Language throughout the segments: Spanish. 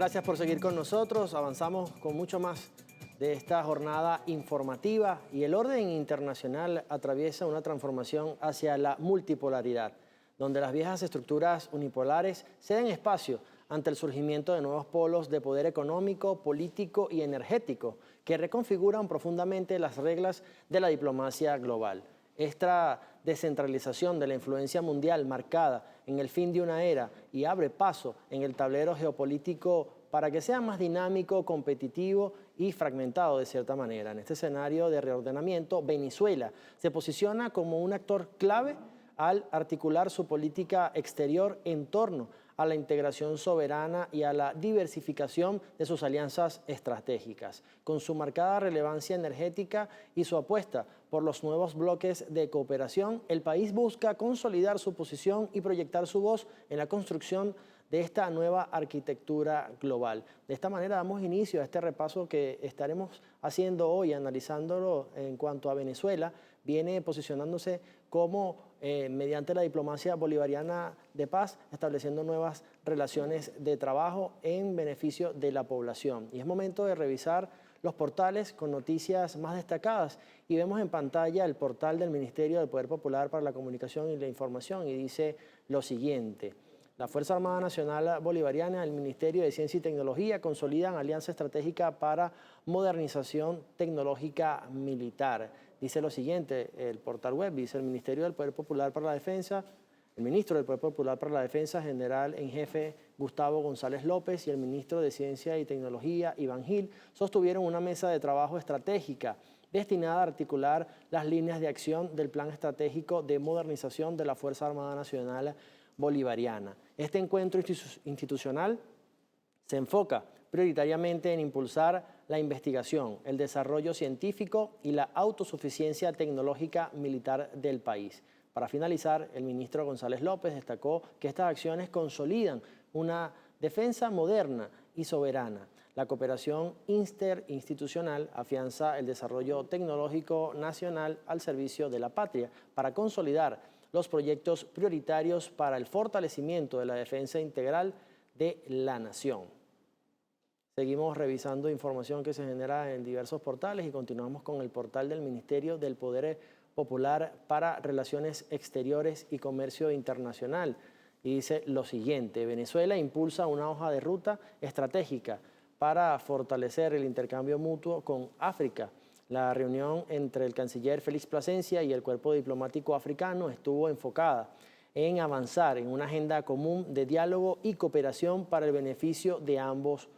Gracias por seguir con nosotros. Avanzamos con mucho más de esta jornada informativa y el orden internacional atraviesa una transformación hacia la multipolaridad, donde las viejas estructuras unipolares ceden espacio ante el surgimiento de nuevos polos de poder económico, político y energético que reconfiguran profundamente las reglas de la diplomacia global. Esta descentralización de la influencia mundial marcada en el fin de una era y abre paso en el tablero geopolítico para que sea más dinámico, competitivo y fragmentado de cierta manera. En este escenario de reordenamiento, Venezuela se posiciona como un actor clave al articular su política exterior en torno a la integración soberana y a la diversificación de sus alianzas estratégicas. Con su marcada relevancia energética y su apuesta por los nuevos bloques de cooperación, el país busca consolidar su posición y proyectar su voz en la construcción de esta nueva arquitectura global. De esta manera damos inicio a este repaso que estaremos haciendo hoy, analizándolo en cuanto a Venezuela. Viene posicionándose como mediante la diplomacia bolivariana de paz, estableciendo nuevas relaciones de trabajo en beneficio de la población. Y es momento de revisar los portales con noticias más destacadas. Y vemos en pantalla el portal del Ministerio del Poder Popular para la Comunicación y la Información y dice lo siguiente: la Fuerza Armada Nacional Bolivariana, el Ministerio de Ciencia y Tecnología consolidan alianza estratégica para modernización tecnológica militar. Dice lo siguiente, el portal web, dice el Ministerio del Poder Popular para la Defensa, el ministro del Poder Popular para la Defensa, general en jefe Gustavo González López, y el ministro de Ciencia y Tecnología, Iván Gil, sostuvieron una mesa de trabajo estratégica destinada a articular las líneas de acción del Plan Estratégico de Modernización de la Fuerza Armada Nacional Bolivariana. Este encuentro institucional se enfoca prioritariamente en impulsar la investigación, el desarrollo científico y la autosuficiencia tecnológica militar del país. Para finalizar, el ministro González López destacó que estas acciones consolidan una defensa moderna y soberana. La cooperación interinstitucional afianza el desarrollo tecnológico nacional al servicio de la patria para consolidar los proyectos prioritarios para el fortalecimiento de la defensa integral de la nación. Seguimos revisando información que se genera en diversos portales y continuamos con el portal del Ministerio del Poder Popular para Relaciones Exteriores y Comercio Internacional. Y dice lo siguiente: Venezuela impulsa una hoja de ruta estratégica para fortalecer el intercambio mutuo con África. La reunión entre el canciller Félix Plasencia y el cuerpo diplomático africano estuvo enfocada en avanzar en una agenda común de diálogo y cooperación para el beneficio de ambos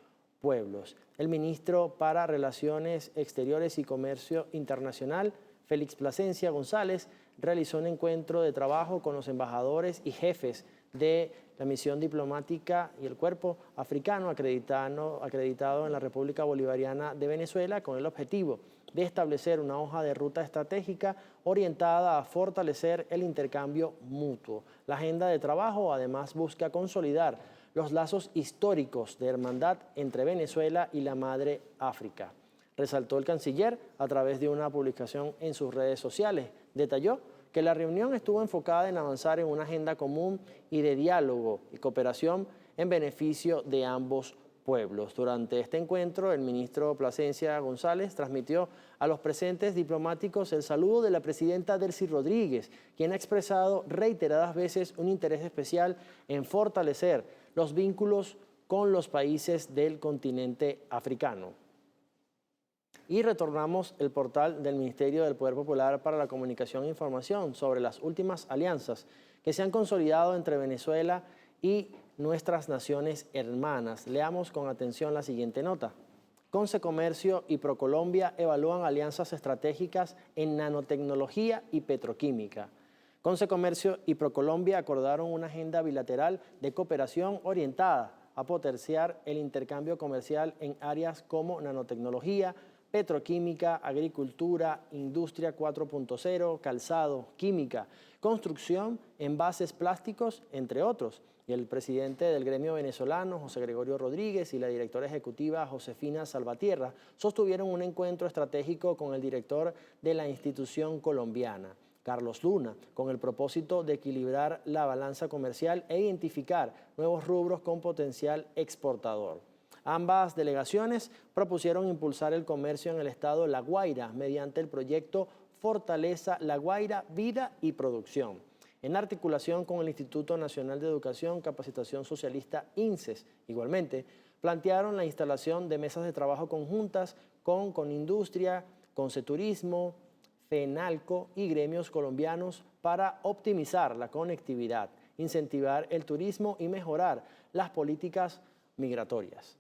pueblos. El ministro para Relaciones Exteriores y Comercio Internacional, Félix Plasencia González, realizó un encuentro de trabajo con los embajadores y jefes de la misión diplomática y el cuerpo africano acreditado en la República Bolivariana de Venezuela, con el objetivo de establecer una hoja de ruta estratégica orientada a fortalecer el intercambio mutuo. La agenda de trabajo además busca consolidar los lazos históricos de hermandad entre Venezuela y la madre África. Resaltó el canciller a través de una publicación en sus redes sociales. Detalló que la reunión estuvo enfocada en avanzar en una agenda común y de diálogo y cooperación en beneficio de ambos pueblos. Durante este encuentro, el ministro Plasencia González transmitió a los presentes diplomáticos el saludo de la presidenta Delcy Rodríguez, quien ha expresado reiteradas veces un interés especial en fortalecer los vínculos con los países del continente africano. Y retornamos el portal del Ministerio del Poder Popular para la Comunicación e Información sobre las últimas alianzas que se han consolidado entre Venezuela y nuestras naciones hermanas. Leamos con atención la siguiente nota. Consecomercio y Procolombia evalúan alianzas estratégicas en nanotecnología y petroquímica. Consecomercio y Procolombia acordaron una agenda bilateral de cooperación orientada a potenciar el intercambio comercial en áreas como nanotecnología, petroquímica, agricultura, industria 4.0, calzado, química, construcción, envases plásticos, entre otros. Y el presidente del gremio venezolano, José Gregorio Rodríguez, y la directora ejecutiva, Josefina Salvatierra, sostuvieron un encuentro estratégico con el director de la institución colombiana, Carlos Luna, con el propósito de equilibrar la balanza comercial e identificar nuevos rubros con potencial exportador. Ambas delegaciones propusieron impulsar el comercio en el estado La Guaira mediante el proyecto Fortaleza La Guaira, Vida y Producción, en articulación con el Instituto Nacional de Educación, Capacitación Socialista, INSES. Igualmente, plantearon la instalación de mesas de trabajo conjuntas con Industria, Conceturismo, FENALCO y gremios colombianos para optimizar la conectividad, incentivar el turismo y mejorar las políticas migratorias.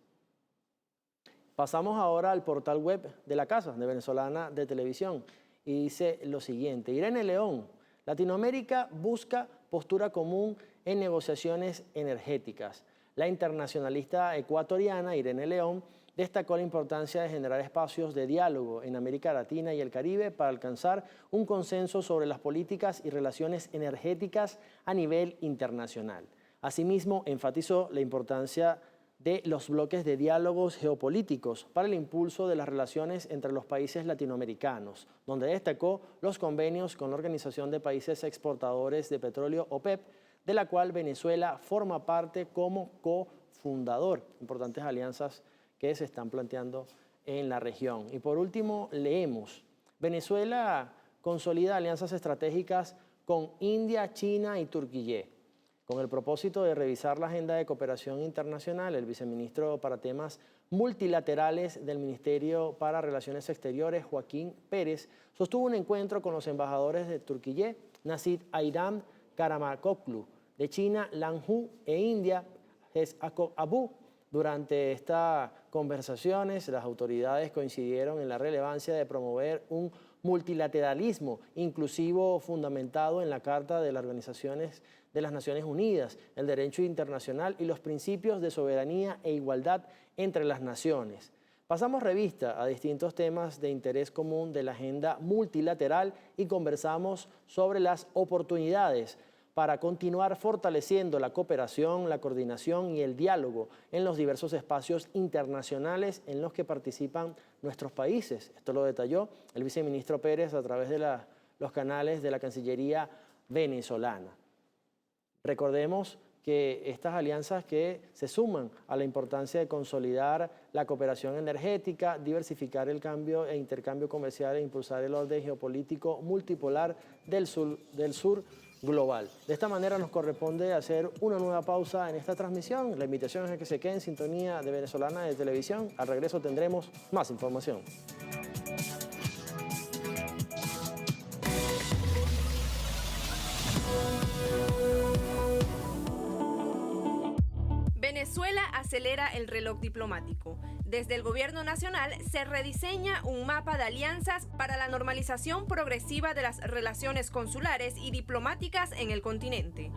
Pasamos ahora al portal web de la Casa de Venezolana de Televisión y dice lo siguiente: Irene León, Latinoamérica busca postura común en negociaciones energéticas. La internacionalista ecuatoriana Irene León destacó la importancia de generar espacios de diálogo en América Latina y el Caribe para alcanzar un consenso sobre las políticas y relaciones energéticas a nivel internacional. Asimismo, enfatizó la importancia de los bloques de diálogos geopolíticos para el impulso de las relaciones entre los países latinoamericanos, donde destacó los convenios con la Organización de Países Exportadores de Petróleo, OPEP, de la cual Venezuela forma parte como cofundador. Importantes alianzas que se están planteando en la región. Y por último, leemos: Venezuela consolida alianzas estratégicas con India, China y Turquía. Con el propósito de revisar la agenda de cooperación internacional, el viceministro para temas multilaterales del Ministerio para Relaciones Exteriores, Joaquín Pérez, sostuvo un encuentro con los embajadores de Turquía, Nasid Ayram Karamakoglu, de China, Lan Hu, e India, Hezakov Abu. Durante estas conversaciones, las autoridades coincidieron en la relevancia de promover un multilateralismo inclusivo fundamentado en la Carta de las Organizaciones de las Naciones Unidas, el derecho internacional y los principios de soberanía e igualdad entre las naciones. Pasamos revista a distintos temas de interés común de la agenda multilateral y conversamos sobre las oportunidades para continuar fortaleciendo la cooperación, la coordinación y el diálogo en los diversos espacios internacionales en los que participan nuestros países. Esto lo detalló el viceministro Pérez a través de los canales de la Cancillería venezolana. Recordemos que estas alianzas que se suman a la importancia de consolidar la cooperación energética, diversificar el cambio e intercambio comercial e impulsar el orden geopolítico multipolar del sur global. De esta manera nos corresponde hacer una nueva pausa en esta transmisión. La invitación es a que se quede en sintonía de Venezolana de Televisión. Al regreso tendremos más información. Venezuela acelera el reloj diplomático. Desde el gobierno nacional se rediseña un mapa de alianzas para la normalización progresiva de las relaciones consulares y diplomáticas en el continente.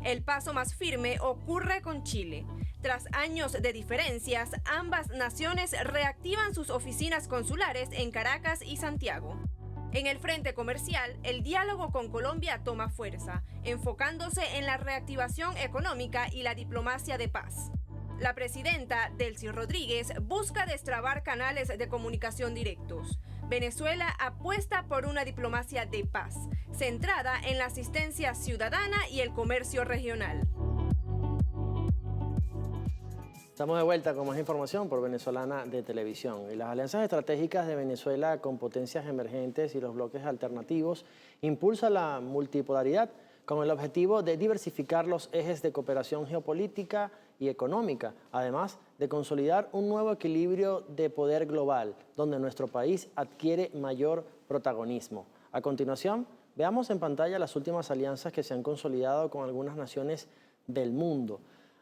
El paso más firme ocurre con Chile. Tras años de diferencias, ambas naciones reactivan sus oficinas consulares en Caracas y Santiago. En el frente comercial, el diálogo con Colombia toma fuerza, enfocándose en la reactivación económica y la diplomacia de paz. La presidenta Delcy Rodríguez busca destrabar canales de comunicación directos. Venezuela apuesta por una diplomacia de paz, centrada en la asistencia ciudadana y el comercio regional. Estamos de vuelta con más información por Venezolana de Televisión. Y las alianzas estratégicas de Venezuela con potencias emergentes y los bloques alternativos impulsan la multipolaridad con el objetivo de diversificar los ejes de cooperación geopolítica y económica, además de consolidar un nuevo equilibrio de poder global, donde nuestro país adquiere mayor protagonismo. A continuación, veamos en pantalla las últimas alianzas que se han consolidado con algunas naciones del mundo.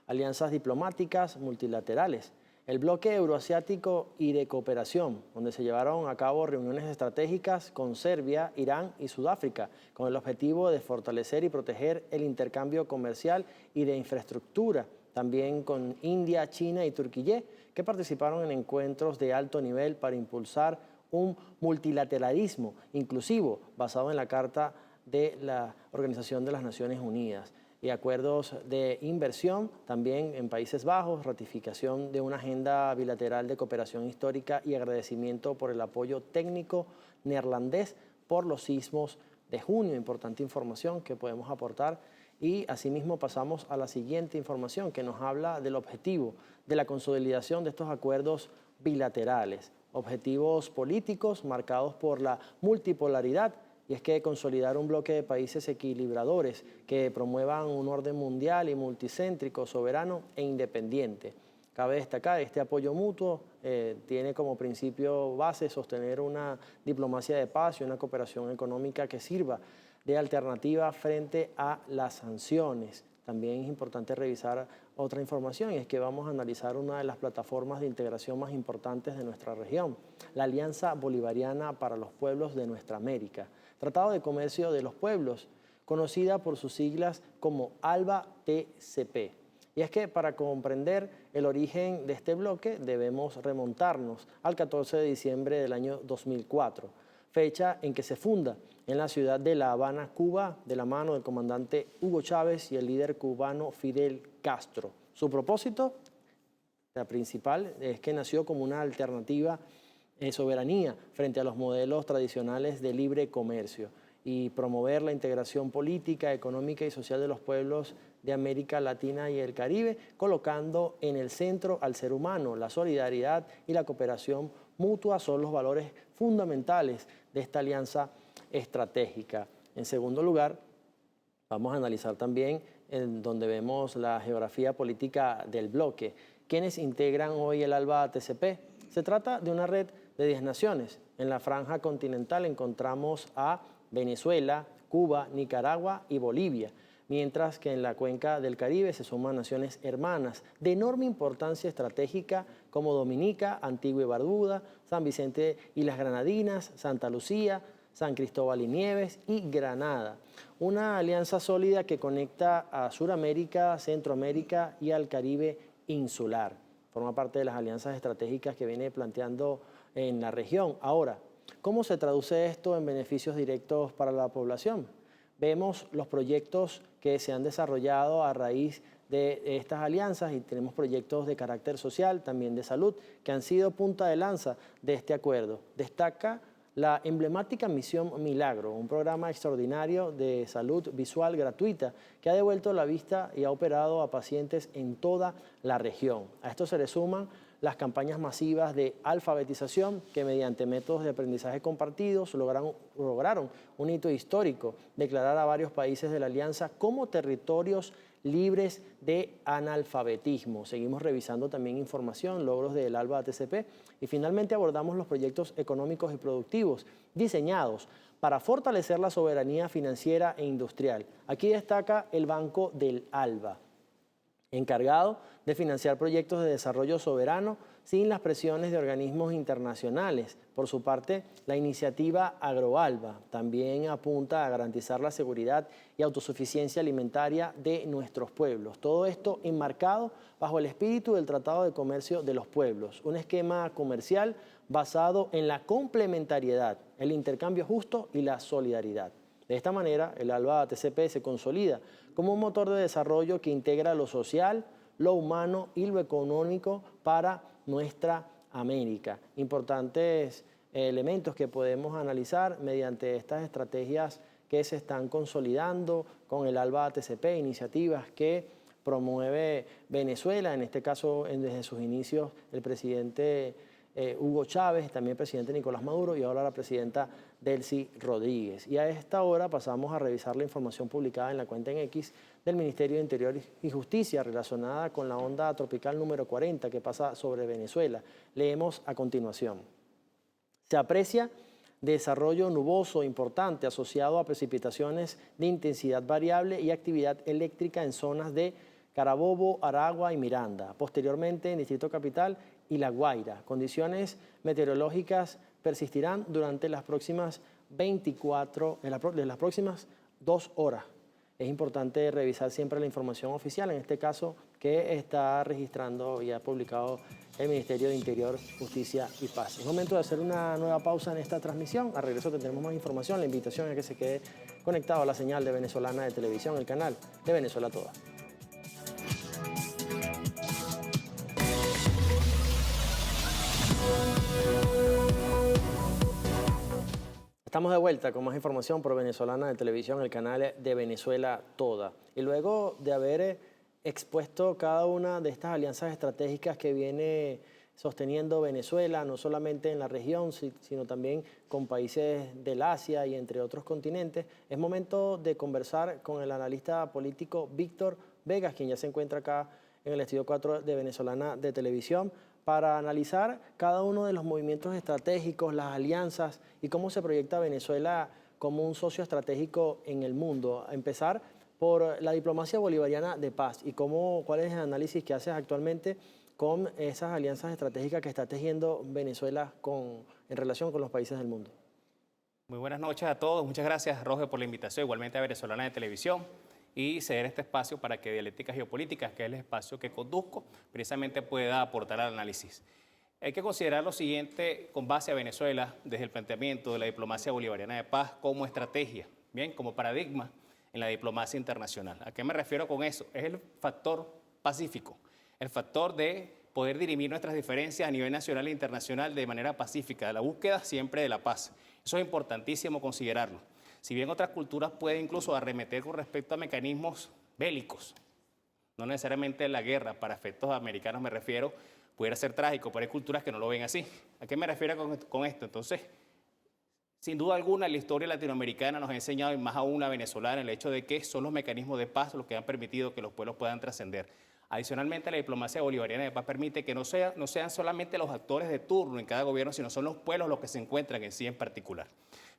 Alianzas diplomáticas multilaterales, el bloque euroasiático y de cooperación, donde se llevaron a cabo reuniones estratégicas con Serbia, Irán y Sudáfrica, con el objetivo de fortalecer y proteger el intercambio comercial y de infraestructura, también con India, China y Turquía, que participaron en encuentros de alto nivel para impulsar un multilateralismo inclusivo basado en la Carta de la Organización de las Naciones Unidas, y acuerdos de inversión también en Países Bajos, ratificación de una agenda bilateral de cooperación histórica y agradecimiento por el apoyo técnico neerlandés por los sismos de junio. Importante información que podemos aportar Y asimismo pasamos a la siguiente información que nos habla del objetivo de la consolidación de estos acuerdos bilaterales, objetivos políticos marcados por la multipolaridad, y es que consolidar un bloque de países equilibradores que promuevan un orden mundial y multicéntrico, soberano e independiente. Cabe destacar, este apoyo mutuo tiene como principio base sostener una diplomacia de paz y una cooperación económica que sirva de alternativa frente a las sanciones. También es importante revisar otra información, y es que vamos a analizar una de las plataformas de integración más importantes de nuestra región, la Alianza Bolivariana para los Pueblos de Nuestra América, Tratado de Comercio de los Pueblos, conocida por sus siglas como ALBA-TCP. Y es que para comprender el origen de este bloque debemos remontarnos al 14 de diciembre del año 2004, fecha en que se funda en la ciudad de La Habana, Cuba, de la mano del comandante Hugo Chávez y el líder cubano Fidel Castro. Su propósito, la principal, es que nació como una alternativa soberanía frente a los modelos tradicionales de libre comercio y promover la integración política, económica y social de los pueblos de América Latina y el Caribe, colocando en el centro al ser humano. La solidaridad y la cooperación mutua son los valores fundamentales de esta alianza estratégica. En segundo lugar, vamos a analizar también en donde vemos la geografía política del bloque. ¿Quiénes integran hoy el ALBA-TCP? Se trata de una red de 10 naciones. En la franja continental encontramos a Venezuela, Cuba, Nicaragua y Bolivia, mientras que en la cuenca del Caribe se suman naciones hermanas de enorme importancia estratégica como Dominica, Antigua y Barbuda, San Vicente y las Granadinas, Santa Lucía, San Cristóbal y Nieves y Granada. Una alianza sólida que conecta a Suramérica, Centroamérica y al Caribe insular. Forma parte de las alianzas estratégicas que viene planteando en la región. Ahora, ¿cómo se traduce esto en beneficios directos para la población? Vemos los proyectos que se han desarrollado a raíz de estas alianzas y tenemos proyectos de carácter social, también de salud, que han sido punta de lanza de este acuerdo. Destaca la emblemática Misión Milagro, un programa extraordinario de salud visual gratuita que ha devuelto la vista y ha operado a pacientes en toda la región. A esto se le suman las campañas masivas de alfabetización que mediante métodos de aprendizaje compartidos lograron un hito histórico, declarar a varios países de la Alianza como territorios libres de analfabetismo. Seguimos revisando también información, logros del ALBA-TCP y finalmente abordamos los proyectos económicos y productivos diseñados para fortalecer la soberanía financiera e industrial. Aquí destaca el Banco del ALBA, encargado de financiar proyectos de desarrollo soberano sin las presiones de organismos internacionales. Por su parte, la iniciativa AgroALBA también apunta a garantizar la seguridad y autosuficiencia alimentaria de nuestros pueblos. Todo esto enmarcado bajo el espíritu del Tratado de Comercio de los Pueblos, un esquema comercial basado en la complementariedad, el intercambio justo y la solidaridad. De esta manera, el ALBA-TCP se consolida como un motor de desarrollo que integra lo social, lo humano y lo económico para nuestra América. Importantes elementos que podemos analizar mediante estas estrategias que se están consolidando con el ALBA-TCP, iniciativas que promueve Venezuela, en este caso desde sus inicios el presidente Hugo Chávez, también el presidente Nicolás Maduro y ahora la presidenta Delcy Rodríguez. Y a esta hora pasamos a revisar la información publicada en la cuenta en X del Ministerio de Interior y Justicia relacionada con la onda tropical número 40 que pasa sobre Venezuela. Leemos a continuación. Se aprecia desarrollo nuboso importante asociado a precipitaciones de intensidad variable y actividad eléctrica en zonas de Carabobo, Aragua y Miranda. Posteriormente en Distrito Capital y La Guaira. Condiciones meteorológicas persistirán durante las próximas 2 horas. Es importante revisar siempre la información oficial, en este caso que está registrando y ha publicado el Ministerio de Interior, Justicia y Paz. Es momento de hacer una nueva pausa en esta transmisión. Al regreso tendremos más información. La invitación es que se quede conectado a la señal de Venezolana de Televisión, el canal de Venezuela Toda. Estamos de vuelta con más información por Venezolana de Televisión, el canal de Venezuela Toda. Y luego de haber expuesto cada una de estas alianzas estratégicas que viene sosteniendo Venezuela, no solamente en la región, sino también con países del Asia y entre otros continentes, es momento de conversar con el analista político Víctor Vegas, quien ya se encuentra acá en el Estudio 4 de Venezolana de Televisión, para analizar cada uno de los movimientos estratégicos, las alianzas y cómo se proyecta Venezuela como un socio estratégico en el mundo. A empezar por la diplomacia bolivariana de paz y cuál es el análisis que haces actualmente con esas alianzas estratégicas que está tejiendo Venezuela en relación con los países del mundo. Muy buenas noches a todos. Muchas gracias, Roge, por la invitación, igualmente a Venezolana de Televisión, y ceder este espacio para que Dialéctica Geopolítica, que es el espacio que conduzco, precisamente pueda aportar al análisis. Hay que considerar lo siguiente con base a Venezuela desde el planteamiento de la diplomacia bolivariana de paz como estrategia, bien, como paradigma en la diplomacia internacional. ¿A qué me refiero con eso? Es el factor pacífico, el factor de poder dirimir nuestras diferencias a nivel nacional e internacional de manera pacífica, de la búsqueda siempre de la paz. Eso es importantísimo considerarlo. Si bien otras culturas pueden incluso arremeter con respecto a mecanismos bélicos, no necesariamente la guerra, para efectos americanos me refiero, pudiera ser trágico, pero hay culturas que no lo ven así. ¿A qué me refiero con esto? Entonces, sin duda alguna, la historia latinoamericana nos ha enseñado, y más aún la venezolana, el hecho de que son los mecanismos de paz los que han permitido que los pueblos puedan trascender. Adicionalmente, la diplomacia bolivariana de paz permite que no sean solamente los actores de turno en cada gobierno, sino son los pueblos los que se encuentran en sí en particular.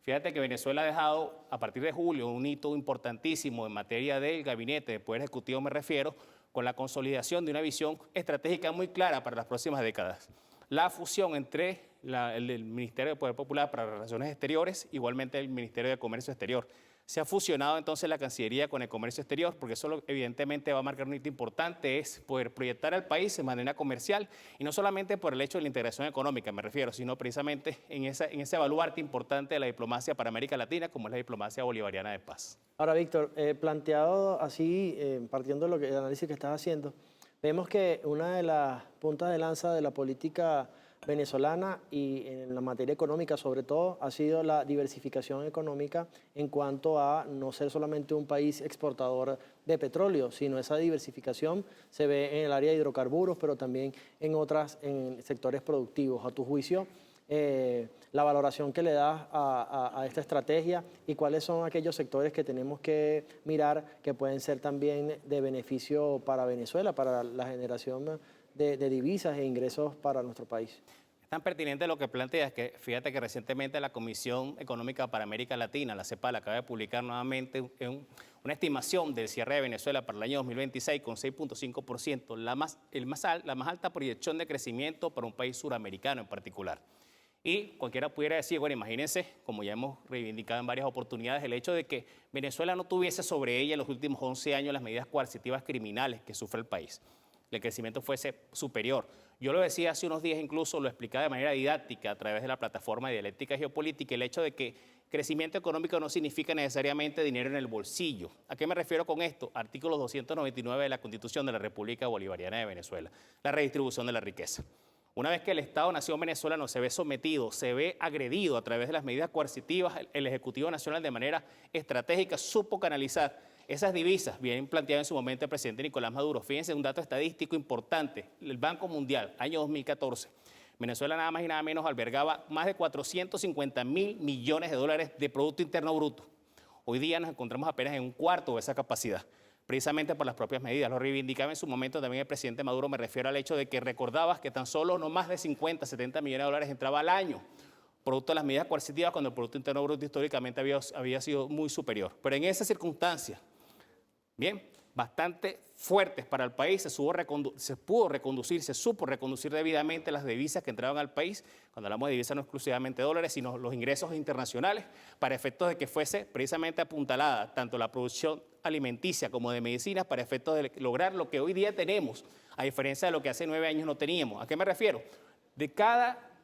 Fíjate que Venezuela ha dejado, a partir de julio, un hito importantísimo en materia del gabinete de Poder Ejecutivo, me refiero, con la consolidación de una visión estratégica muy clara para las próximas décadas. La fusión entre el Ministerio de Poder Popular para las Relaciones Exteriores, igualmente el Ministerio de Comercio Exterior. Se ha fusionado entonces la Cancillería con el Comercio Exterior, porque eso evidentemente va a marcar un hito importante, es poder proyectar al país de manera comercial, y no solamente por el hecho de la integración económica, me refiero, sino precisamente en ese baluarte importante de la diplomacia para América Latina, como es la diplomacia bolivariana de paz. Ahora, Víctor, planteado así, partiendo del análisis que estás haciendo, vemos que una de las puntas de lanza de la política venezolana y en la materia económica sobre todo ha sido la diversificación económica en cuanto a no ser solamente un país exportador de petróleo, sino esa diversificación se ve en el área de hidrocarburos, pero también en sectores productivos. A tu juicio, la valoración que le das a esta estrategia y cuáles son aquellos sectores que tenemos que mirar que pueden ser también de beneficio para Venezuela, para la generación de divisas e ingresos para nuestro país. Es tan pertinente lo que planteas que fíjate que recientemente la Comisión Económica para América Latina, la CEPAL, acaba de publicar nuevamente una estimación del cierre de Venezuela para el año 2026 con 6.5%, la más alta proyección de crecimiento para un país suramericano en particular. Y cualquiera pudiera decir, bueno, imagínense, como ya hemos reivindicado en varias oportunidades, el hecho de que Venezuela no tuviese sobre ella en los últimos 11 años las medidas coercitivas criminales que sufre el país. El crecimiento fuese superior. Yo lo decía hace unos días, incluso lo explicaba de manera didáctica a través de la plataforma de Dialéctica Geopolítica, el hecho de que crecimiento económico no significa necesariamente dinero en el bolsillo. ¿A qué me refiero con esto? Artículo 299 de la Constitución de la República Bolivariana de Venezuela, la redistribución de la riqueza. Una vez que el Estado-Nación venezolano se ve sometido, se ve agredido a través de las medidas coercitivas, el Ejecutivo Nacional de manera estratégica supo canalizar esas divisas, bien planteado en su momento el presidente Nicolás Maduro. Fíjense un dato estadístico importante, el Banco Mundial, año 2014. Venezuela nada más y nada menos albergaba más de 450.000 millones de dólares de Producto Interno Bruto. Hoy día nos encontramos apenas en un cuarto de esa capacidad, precisamente por las propias medidas. Lo reivindicaba en su momento también el presidente Maduro, me refiero al hecho de que recordabas que tan solo no más de 50, 70 millones de dólares entraba al año, producto de las medidas coercitivas, cuando el Producto Interno Bruto históricamente había sido muy superior. Pero en esa circunstancia, bien, bastante fuertes para el país, se supo reconducir debidamente las divisas que entraban al país. Cuando hablamos de divisas no exclusivamente dólares, sino los ingresos internacionales, para efectos de que fuese precisamente apuntalada tanto la producción alimenticia como de medicinas, para efectos de lograr lo que hoy día tenemos, a diferencia de lo que hace 9 años no teníamos. ¿A qué me refiero?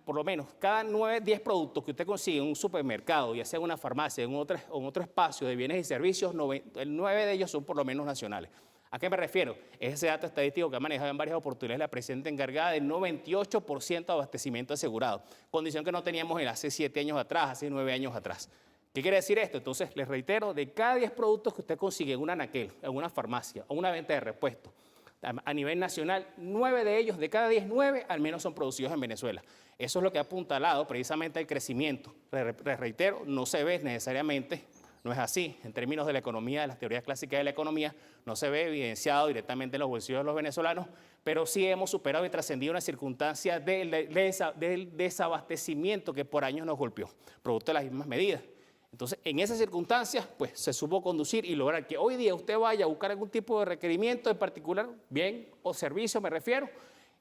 Por lo menos cada 10 productos que usted consigue en un supermercado, ya sea en una farmacia, en otro espacio de bienes y servicios, 9 de ellos son por lo menos nacionales. ¿A qué me refiero? Es ese dato estadístico que ha manejado en varias oportunidades la presidenta encargada del 98% de abastecimiento asegurado, condición que no teníamos hace 7 años atrás, hace 9 años atrás. ¿Qué quiere decir esto? Entonces, les reitero, de cada 10 productos que usted consigue en una anaquel, en una farmacia o una venta de repuestos, a nivel nacional, 9 de ellos, de cada 10, 9 al menos son producidos en Venezuela. Eso es lo que ha apuntalado precisamente el crecimiento. Les reitero, no se ve necesariamente, no es así, en términos de la economía, de las teorías clásicas de la economía, no se ve evidenciado directamente en los bolsillos de los venezolanos, pero sí hemos superado y trascendido una circunstancia del desabastecimiento que por años nos golpeó, producto de las mismas medidas. Entonces, en esas circunstancias, pues se supo conducir y lograr que hoy día usted vaya a buscar algún tipo de requerimiento en particular, bien o servicio me refiero,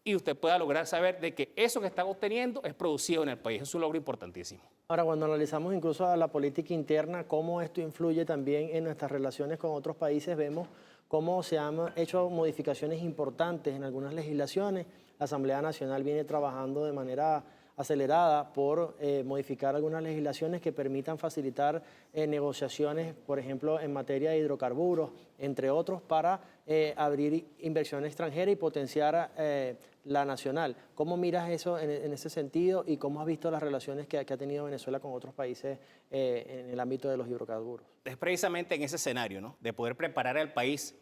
y usted pueda lograr saber de que eso que está obteniendo es producido en el país. Es un logro importantísimo. Ahora, cuando analizamos incluso a la política interna, cómo esto influye también en nuestras relaciones con otros países, vemos cómo se han hecho modificaciones importantes en algunas legislaciones. La Asamblea Nacional viene trabajando de manera acelerada por modificar algunas legislaciones que permitan facilitar negociaciones, por ejemplo, en materia de hidrocarburos, entre otros, para abrir inversión extranjera y potenciar la nacional. ¿Cómo miras eso en ese sentido y cómo has visto las relaciones que ha tenido Venezuela con otros países en el ámbito de los hidrocarburos? Es precisamente en ese escenario, ¿no?, de poder preparar al país,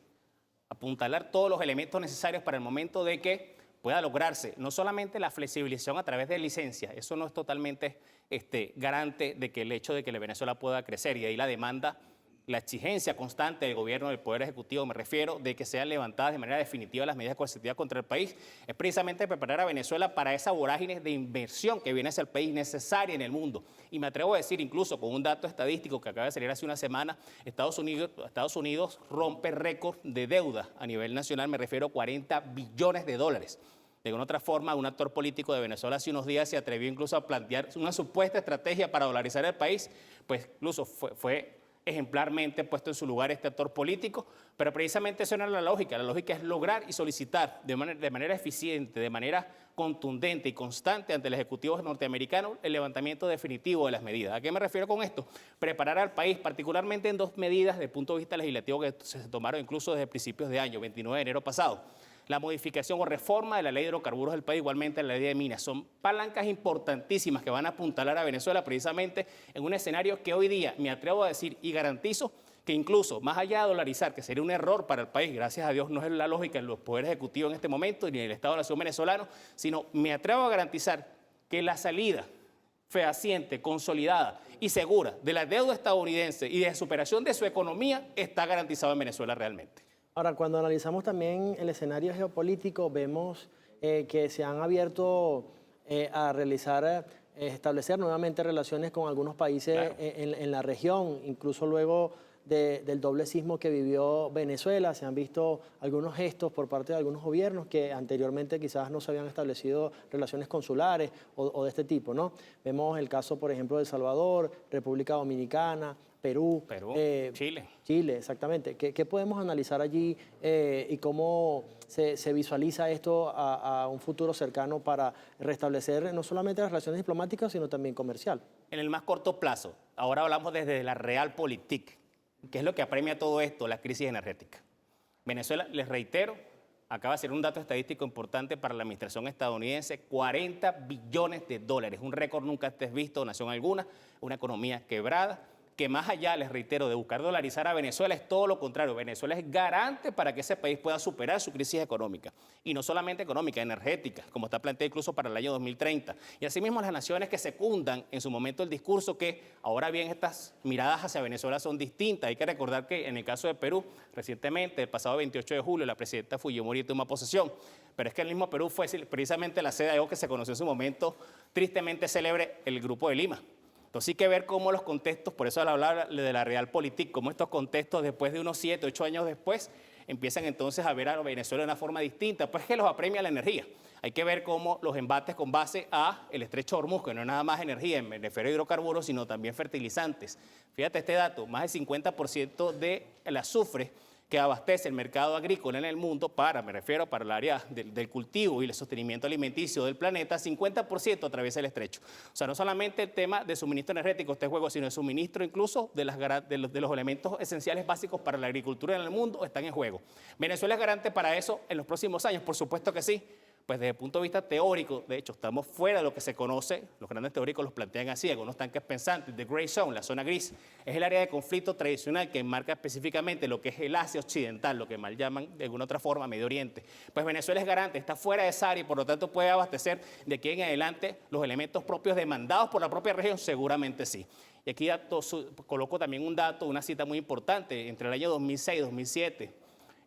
apuntalar todos los elementos necesarios para el momento de que pueda lograrse no solamente la flexibilización a través de licencias, eso no es totalmente garante de que el hecho de que la Venezuela pueda crecer, y ahí la demanda, la exigencia constante del gobierno, del Poder Ejecutivo, me refiero, de que sean levantadas de manera definitiva las medidas coercitivas contra el país, es precisamente preparar a Venezuela para esa vorágine de inversión que viene hacia el país necesaria en el mundo. Y me atrevo a decir, incluso con un dato estadístico que acaba de salir hace una semana, Estados Unidos rompe récord de deuda a nivel nacional, me refiero a 40 billones de dólares. De alguna otra forma, un actor político de Venezuela hace unos días se atrevió incluso a plantear una supuesta estrategia para dolarizar el país, pues incluso fue ejemplarmente puesto en su lugar este actor político, pero precisamente eso no es la lógica es lograr y solicitar de manera eficiente, de manera contundente y constante ante el Ejecutivo norteamericano el levantamiento definitivo de las medidas. ¿A qué me refiero con esto? Preparar al país, particularmente en 2 medidas desde el punto de vista legislativo que se tomaron incluso desde principios de año, 29 de enero pasado. La modificación o reforma de la ley de hidrocarburos del país, igualmente la ley de minas. Son palancas importantísimas que van a apuntalar a Venezuela precisamente en un escenario que hoy día, me atrevo a decir y garantizo, que incluso más allá de dolarizar, que sería un error para el país, gracias a Dios no es la lógica en los poderes ejecutivos en este momento, ni en el Estado de la Nación venezolano, sino me atrevo a garantizar que la salida fehaciente, consolidada y segura de la deuda estadounidense y de superación de su economía está garantizada en Venezuela realmente. Ahora, cuando analizamos también el escenario geopolítico, vemos que se han abierto a establecer nuevamente relaciones con algunos países Claro. en la región, incluso luego del doble sismo que vivió Venezuela. Se han visto algunos gestos por parte de algunos gobiernos que anteriormente quizás no se habían establecido relaciones consulares o de este tipo, ¿no? Vemos el caso, por ejemplo, de El Salvador, República Dominicana, Perú, Chile. Chile, exactamente. ¿Qué podemos analizar allí y cómo se visualiza esto a un futuro cercano para restablecer no solamente las relaciones diplomáticas, sino también comercial? En el más corto plazo, ahora hablamos desde la realpolitik, que es lo que apremia todo esto, la crisis energética. Venezuela, les reitero, acaba de ser un dato estadístico importante para la administración estadounidense, 40 billones de dólares, un récord nunca antes visto de nación alguna, una economía quebrada, que más allá, les reitero, de buscar dolarizar a Venezuela, es todo lo contrario. Venezuela es garante para que ese país pueda superar su crisis económica. Y no solamente económica, energética, como está planteado incluso para el año 2030. Y asimismo las naciones que secundan en su momento el discurso que, ahora bien, estas miradas hacia Venezuela son distintas. Hay que recordar que en el caso de Perú, recientemente, el pasado 28 de julio, la presidenta Fujimori tomó posesión. Pero es que el mismo Perú fue precisamente la sede de algo que se conoció en su momento tristemente célebre, el Grupo de Lima. Entonces hay que ver cómo los contextos, por eso al hablar de la realpolitik, cómo estos contextos después de unos 7, 8 años después empiezan entonces a ver a Venezuela de una forma distinta, pues que los apremia la energía. Hay que ver cómo los embates con base a el estrecho de Hormuz, que no es nada más energía, me refiero a hidrocarburos, sino también fertilizantes. Fíjate este dato, más del 50% del azufre que abastece el mercado agrícola en el mundo me refiero para el área del cultivo y el sostenimiento alimenticio del planeta, 50% atraviesa el estrecho. O sea, no solamente el tema de suministro energético este juego, sino el suministro incluso de los elementos esenciales básicos para la agricultura en el mundo están en juego. ¿Venezuela es garante para eso en los próximos años? Por supuesto que sí. Pues desde el punto de vista teórico, de hecho, estamos fuera de lo que se conoce, los grandes teóricos los plantean así, algunos tanques pensantes, the gray zone, la zona gris, es el área de conflicto tradicional que enmarca específicamente lo que es el Asia Occidental, lo que mal llaman de alguna otra forma Medio Oriente. Pues Venezuela es garante, está fuera de esa área y por lo tanto puede abastecer de aquí en adelante los elementos propios demandados por la propia región, seguramente sí. Y aquí coloco también un dato, una cita muy importante, entre el año 2006 y 2007,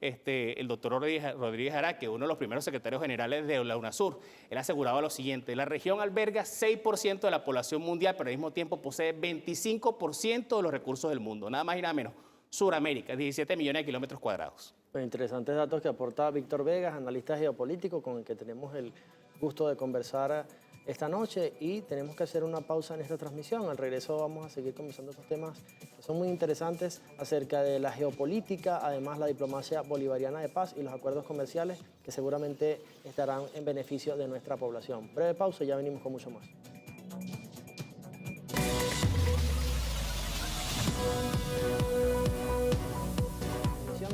el doctor Rodríguez Araque, uno de los primeros secretarios generales de la UNASUR, él aseguraba lo siguiente: la región alberga 6% de la población mundial, pero al mismo tiempo posee 25% de los recursos del mundo, nada más y nada menos. Suramérica, 17 millones de kilómetros cuadrados. Interesantes datos que aporta Víctor Vegas, analista geopolítico, con el que tenemos el gusto de conversar esta noche, y tenemos que hacer una pausa en esta transmisión. Al regreso vamos a seguir conversando estos temas que son muy interesantes acerca de la geopolítica, además la diplomacia bolivariana de paz y los acuerdos comerciales que seguramente estarán en beneficio de nuestra población. Breve pausa y ya venimos con mucho más.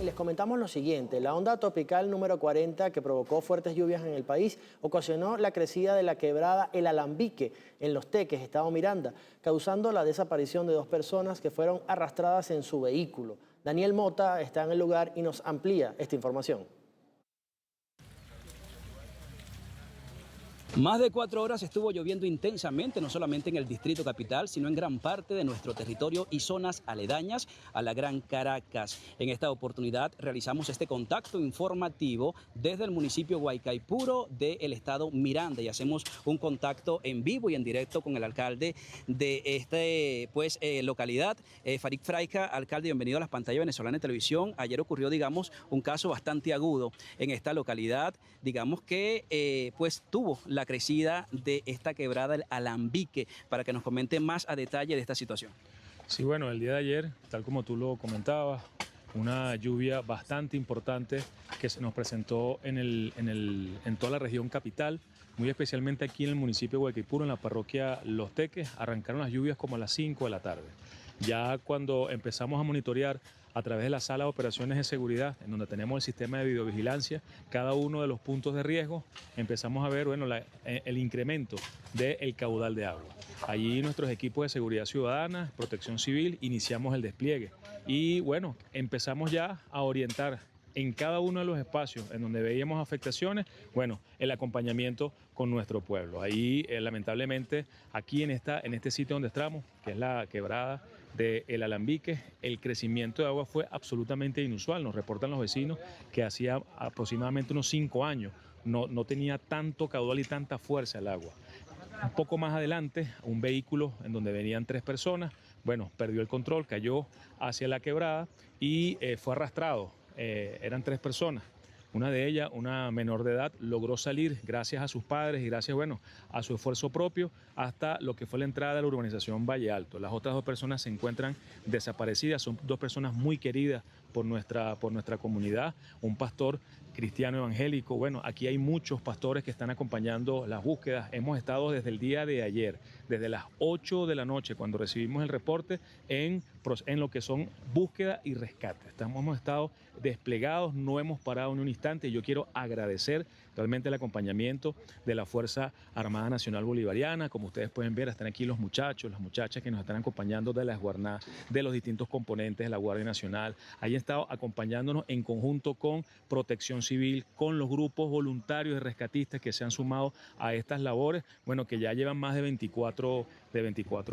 Les comentamos lo siguiente: la onda tropical número 40, que provocó fuertes lluvias en el país, ocasionó la crecida de la quebrada El Alambique en Los Teques, estado Miranda, causando la desaparición de 2 personas que fueron arrastradas en su vehículo. Daniel Mota está en el lugar y nos amplía esta información. Más de 4 horas estuvo lloviendo intensamente, no solamente en el Distrito Capital, sino en gran parte de nuestro territorio y zonas aledañas a la Gran Caracas. En esta oportunidad realizamos este contacto informativo desde el municipio Guaycaipuro del estado Miranda y hacemos un contacto en vivo y en directo con el alcalde de esta localidad, Farid Fraica. Alcalde, bienvenido a las pantallas venezolanas de televisión. Ayer ocurrió, digamos, un caso bastante agudo en esta localidad, digamos que tuvo la crecida de esta quebrada El Alambique, para que nos comente más a detalle de esta situación. Sí, bueno, el día de ayer, tal como tú lo comentabas, una lluvia bastante importante que se nos presentó en toda la región capital, muy especialmente aquí en el municipio de Guaycaipuro, en la parroquia Los Teques. Arrancaron las lluvias como a las 5 de la tarde. Ya cuando empezamos a monitorear a través de la sala de operaciones de seguridad, en donde tenemos el sistema de videovigilancia, cada uno de los puntos de riesgo, empezamos a ver el incremento del caudal de agua. Allí nuestros equipos de seguridad ciudadana, protección civil, iniciamos el despliegue y bueno, empezamos ya a orientar en cada uno de los espacios en donde veíamos afectaciones, bueno, el acompañamiento con nuestro pueblo. Ahí, lamentablemente, aquí en este sitio donde estamos, que es la quebrada de El Alambique, el crecimiento de agua fue absolutamente inusual. Nos reportan los vecinos que hacía aproximadamente unos 5 años no tenía tanto caudal y tanta fuerza el agua. Un poco más adelante, un vehículo en donde venían 3 personas, bueno, perdió el control, cayó hacia la quebrada y fue arrastrado. Eran 3 personas. Una de ellas, una menor de edad, logró salir gracias a sus padres y gracias, a su esfuerzo propio hasta lo que fue la entrada de la urbanización Valle Alto. Las otras 2 personas se encuentran desaparecidas, son 2 personas muy queridas por nuestra comunidad, un pastor cristiano evangélico. Bueno, aquí hay muchos pastores que están acompañando las búsquedas. Hemos estado desde el día de ayer, desde las 8 de la noche, cuando recibimos el reporte, en lo que son búsqueda y rescate. Hemos estado desplegados, no hemos parado ni un instante. Yo quiero agradecer realmente el acompañamiento de la Fuerza Armada Nacional Bolivariana. Como ustedes pueden ver, están aquí los muchachos, las muchachas que nos están acompañando de la esguarná, de los distintos componentes de la Guardia Nacional. Ahí han estado acompañándonos en conjunto con Protección Civil, con los grupos voluntarios y rescatistas que se han sumado a estas labores, que ya llevan más de 24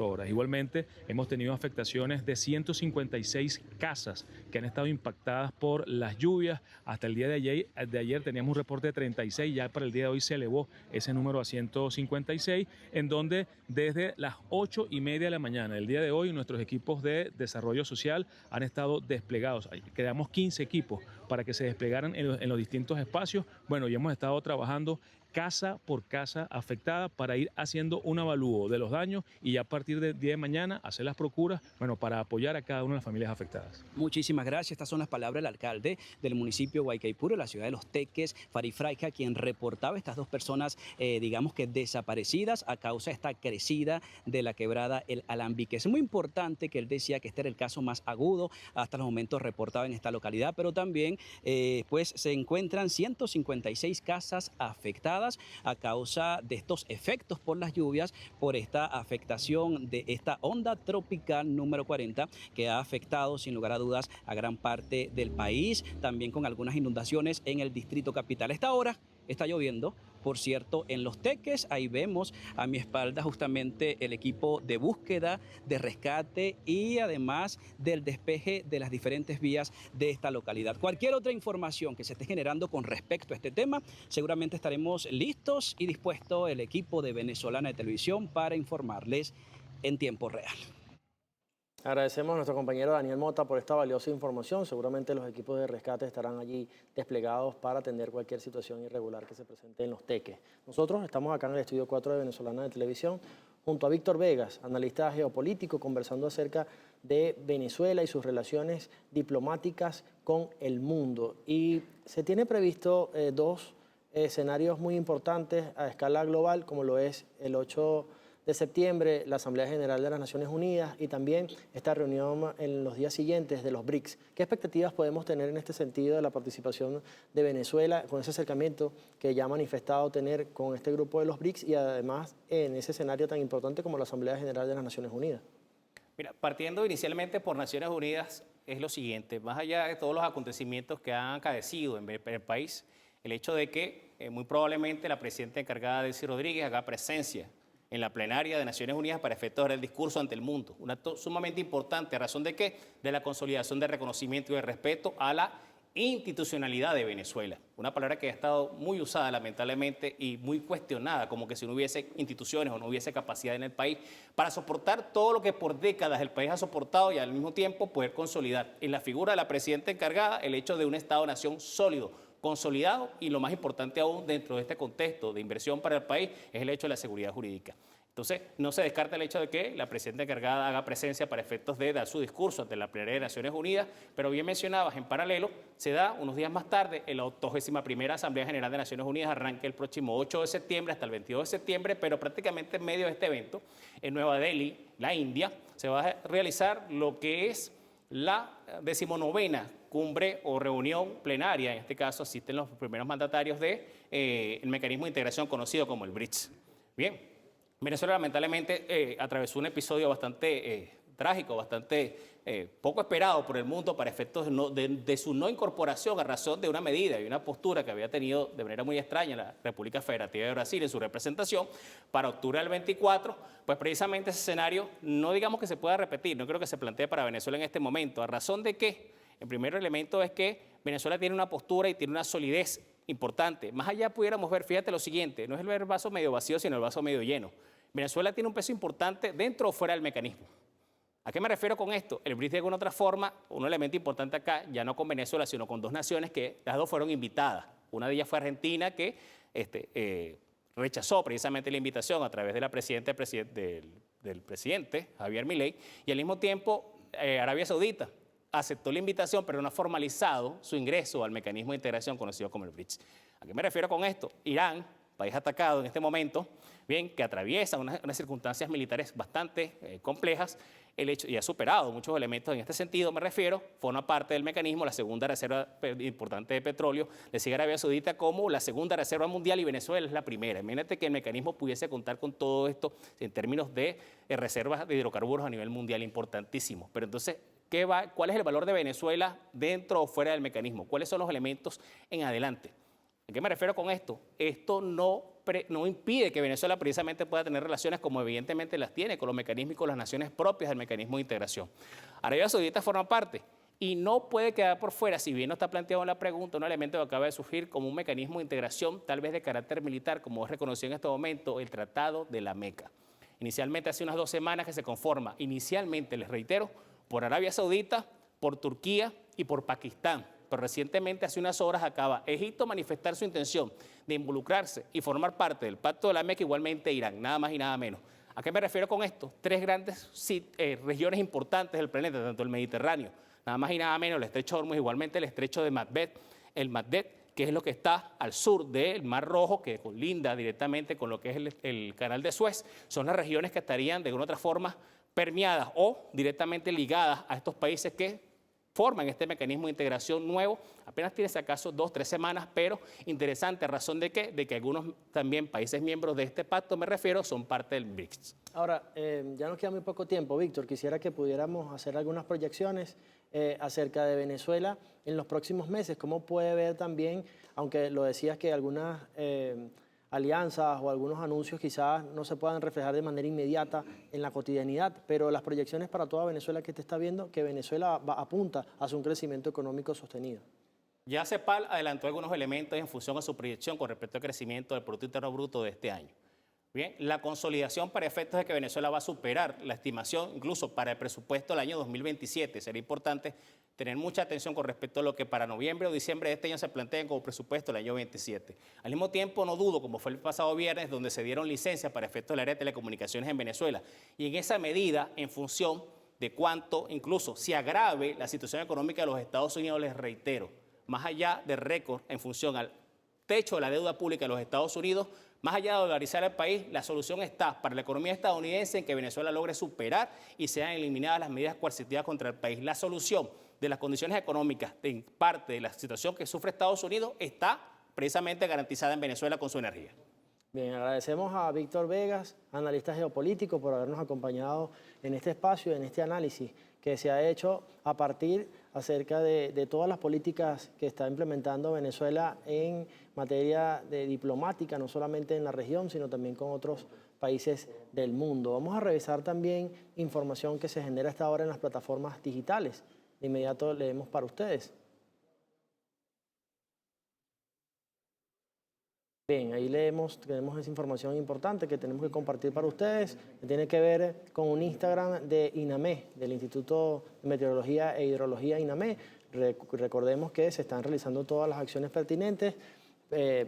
horas. Igualmente, hemos tenido afectaciones de 156 casas que han estado impactadas por las lluvias. Hasta el día de ayer teníamos un reporte de 36, ya para el día de hoy se elevó ese número a 156, en donde desde las 8:30 de la mañana del día de hoy nuestros equipos de desarrollo social han estado desplegados. Quedamos 15 equipos para que se desplegaran en los distintos espacios. Y hemos estado trabajando casa por casa afectada para ir haciendo un avalúo de los daños y a partir del día de mañana hacer las procuras, bueno, para apoyar a cada una de las familias afectadas. Muchísimas gracias. Estas son las palabras del alcalde del municipio de Guaycaipuro, la ciudad de Los Teques, Fari Fraica, quien reportaba estas dos personas, digamos que desaparecidas a causa de esta crecida de la quebrada El Alambique. Es muy importante que él decía que este era el caso más agudo hasta los momentos reportado en esta localidad, pero también pues se encuentran 156 casas afectadas a causa de estos efectos por las lluvias, por esta afectación de esta onda tropical número 40 que ha afectado sin lugar a dudas a gran parte del país, también con algunas inundaciones en el distrito capital. A esta hora está lloviendo, por cierto, en Los Teques. Ahí vemos a mi espalda justamente el equipo de búsqueda, de rescate y además del despeje de las diferentes vías de esta localidad. Cualquier otra información que se esté generando con respecto a este tema, seguramente estaremos listos y dispuestos el equipo de Venezolana de Televisión para informarles en tiempo real. Agradecemos a nuestro compañero Daniel Mota por esta valiosa información. Seguramente los equipos de rescate estarán allí desplegados para atender cualquier situación irregular que se presente en Los Teques. Nosotros estamos acá en el Estudio 4 de Venezolana de Televisión junto a Víctor Vegas, analista geopolítico, conversando acerca de Venezuela y sus relaciones diplomáticas con el mundo. Y se tiene previsto dos escenarios muy importantes a escala global, como lo es el 8 de septiembre, la Asamblea General de las Naciones Unidas y también esta reunión en los días siguientes de los BRICS. ¿Qué expectativas podemos tener en este sentido de la participación de Venezuela con ese acercamiento que ya ha manifestado tener con este grupo de los BRICS y además en ese escenario tan importante como la Asamblea General de las Naciones Unidas? Mira, partiendo inicialmente por Naciones Unidas es lo siguiente, más allá de todos los acontecimientos que han acaecido en el país, el hecho de que muy probablemente la presidenta encargada Delcy Rodríguez haga presencia en la plenaria de Naciones Unidas para efectos del discurso ante el mundo. Un acto sumamente importante, ¿a razón de qué? De la consolidación de reconocimiento y de respeto a la institucionalidad de Venezuela. Una palabra que ha estado muy usada lamentablemente y muy cuestionada, como que si no hubiese instituciones o no hubiese capacidad en el país para soportar todo lo que por décadas el país ha soportado y al mismo tiempo poder consolidar en la figura de la presidenta encargada el hecho de un Estado-nación sólido, consolidado y lo más importante aún dentro de este contexto de inversión para el país es el hecho de la seguridad jurídica. Entonces, no se descarta el hecho de que la presidenta encargada haga presencia para efectos de dar su discurso ante la plenaria de Naciones Unidas, pero bien mencionabas, en paralelo, se da unos días más tarde, en la 81ª Asamblea General de Naciones Unidas, arranca el próximo 8 de septiembre hasta el 22 de septiembre, pero prácticamente en medio de este evento, en Nueva Delhi, la India, se va a realizar lo que es la 19ª cumbre o reunión plenaria. En este caso asisten los primeros mandatarios del mecanismo de integración conocido como el BRICS. Bien. Venezuela lamentablemente atravesó un episodio bastante trágico, bastante poco esperado por el mundo para efectos de su no incorporación a razón de una medida y una postura que había tenido de manera muy extraña la República Federativa de Brasil en su representación para octubre del 24, pues precisamente ese escenario no digamos que se pueda repetir, no creo que se plantee para Venezuela en este momento, a razón de que el primer elemento es que Venezuela tiene una postura y tiene una solidez importante. Más allá pudiéramos ver, fíjate lo siguiente, no es el vaso medio vacío, sino el vaso medio lleno. Venezuela tiene un peso importante dentro o fuera del mecanismo. ¿A qué me refiero con esto? El BRICS de alguna otra forma, un elemento importante acá, ya no con Venezuela, sino con dos naciones que las dos fueron invitadas. Una de ellas fue Argentina, que rechazó precisamente la invitación a través de la presidenta del presidente, Javier Milei, y al mismo tiempo Arabia Saudita aceptó la invitación, pero no ha formalizado su ingreso al mecanismo de integración conocido como el BRICS. ¿A qué me refiero con esto? Irán, país atacado en este momento, bien, que atraviesa unas circunstancias militares bastante complejas, el hecho, y ha superado muchos elementos en este sentido, me refiero, forma parte del mecanismo, la segunda reserva importante de petróleo, le sigue Arabia Saudita como la segunda reserva mundial y Venezuela es la primera. Imagínate que el mecanismo pudiese contar con todo esto en términos de reservas de hidrocarburos a nivel mundial importantísimo. Pero entonces, ¿cuál es el valor de Venezuela dentro o fuera del mecanismo? ¿Cuáles son los elementos en adelante? ¿A qué me refiero con esto? Esto no impide que Venezuela precisamente pueda tener relaciones como evidentemente las tiene con los mecanismos y con las naciones propias del mecanismo de integración. Arabia Saudita forma parte y no puede quedar por fuera, si bien no está planteado en la pregunta, un elemento que acaba de surgir como un mecanismo de integración tal vez de carácter militar, como es reconocido en este momento el Tratado de la Meca. Inicialmente hace unas 2 semanas que se conforma, inicialmente les reitero, por Arabia Saudita, por Turquía y por Pakistán. pero recientemente, hace unas horas, acaba Egipto manifestar su intención de involucrarse y formar parte del Pacto de la Meca, igualmente Irán, nada más y nada menos. ¿A qué me refiero con esto? Tres grandes regiones importantes del planeta, tanto el Mediterráneo, nada más y nada menos el estrecho de Hormuz, igualmente el estrecho de el Magdeb, que es lo que está al sur del Mar Rojo, que colinda directamente con lo que es el Canal de Suez, son las regiones que estarían de alguna otra forma permeadas o directamente ligadas a estos países que forman este mecanismo de integración nuevo. Apenas tiene si acaso 2 o 3 semanas, pero interesante, ¿a razón de qué? De que algunos también países miembros de este pacto, me refiero, son parte del BRICS. Ahora, ya nos queda muy poco tiempo, Víctor. Quisiera que pudiéramos hacer algunas proyecciones acerca de Venezuela en los próximos meses. ¿Cómo puede ver también, aunque lo decías que algunas alianzas o algunos anuncios quizás no se puedan reflejar de manera inmediata en la cotidianidad, pero las proyecciones para toda Venezuela que te está viendo, que Venezuela apunta hacia un crecimiento económico sostenido? Ya CEPAL adelantó algunos elementos en función a su proyección con respecto al crecimiento del Producto Interno Bruto de este año. Bien, la consolidación para efectos de que Venezuela va a superar la estimación, incluso para el presupuesto del año 2027. Será importante tener mucha atención con respecto a lo que para noviembre o diciembre de este año se planteen como presupuesto del año 27. Al mismo tiempo, no dudo, como fue el pasado viernes, donde se dieron licencias para efectos del área de telecomunicaciones en Venezuela. Y en esa medida, en función de cuánto incluso se agrave la situación económica de los Estados Unidos, les reitero, más allá del récord en función al techo de la deuda pública de los Estados Unidos, más allá de dolarizar el país, la solución está para la economía estadounidense en que Venezuela logre superar y sean eliminadas las medidas coercitivas contra el país. La solución de las condiciones económicas en parte de la situación que sufre Estados Unidos está precisamente garantizada en Venezuela con su energía. Bien, agradecemos a Víctor Vegas, analista geopolítico, por habernos acompañado en este espacio, en este análisis que se ha hecho a partir acerca de todas las políticas que está implementando Venezuela en materia de diplomática, no solamente en la región, sino también con otros países del mundo. Vamos a revisar también información que se genera hasta ahora en las plataformas digitales. De inmediato leemos para ustedes. Bien, ahí tenemos esa información importante que tenemos que compartir para ustedes, que tiene que ver con un Instagram de INAME, del Instituto de Meteorología e Hidrología INAME. Recordemos que se están realizando todas las acciones pertinentes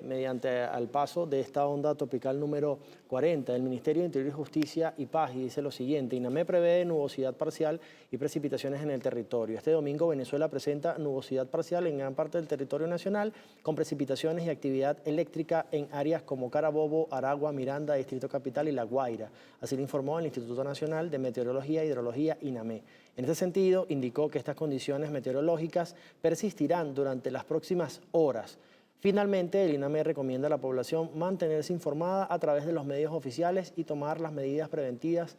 mediante al paso de esta onda tropical número 40. El Ministerio de Interior y Justicia y Paz y dice lo siguiente: INAME prevé nubosidad parcial y precipitaciones en el territorio. Este domingo Venezuela presenta nubosidad parcial en gran parte del territorio nacional, con precipitaciones y actividad eléctrica en áreas como Carabobo, Aragua, Miranda, Distrito Capital y La Guaira. Así lo informó el Instituto Nacional de Meteorología e Hidrología INAME. En este sentido, indicó que estas condiciones meteorológicas persistirán durante las próximas horas. Finalmente, el INAME recomienda a la población mantenerse informada a través de los medios oficiales y tomar las medidas preventivas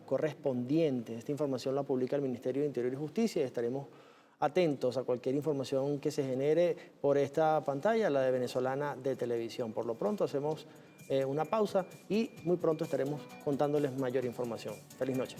correspondientes. Esta información la publica el Ministerio de Interior y Justicia y estaremos atentos a cualquier información que se genere por esta pantalla, la de Venezolana de Televisión. Por lo pronto hacemos una pausa y muy pronto estaremos contándoles mayor información. Feliz noche.